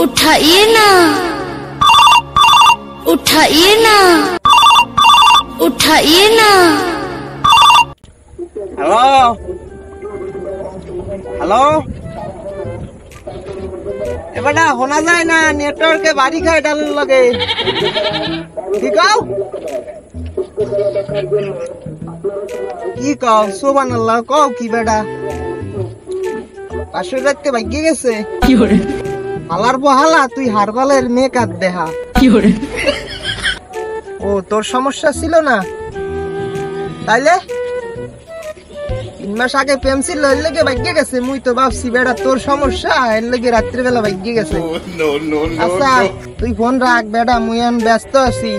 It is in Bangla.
उठाइए ना, उठाइए ना, उठाइए ना। हेलो हेलो ए बेटा होना जाए ना नेटवर्क के बारी खाए डालने लगे ठीक है কি কও সুবহানাল্লাহ কও কি বেটা পাশে রাখতে ভাগ্যে গেছে কি করে হালার বহালা তুই হারবালের মেকআপ দেখা কি করে ও তোর সমস্যা ছিল না তাইলে 3 মাস আগে পেন্সিল এর লাগি ভাগ্যে গেছে মুই তো ভাবছি বেটা তোর সমস্যা এর লাগি রাত্রি বেলা ভাগ্যে গেছে আচ্ছা তুই ফোন রাখ বেটা মুই এখন ব্যস্ত আছি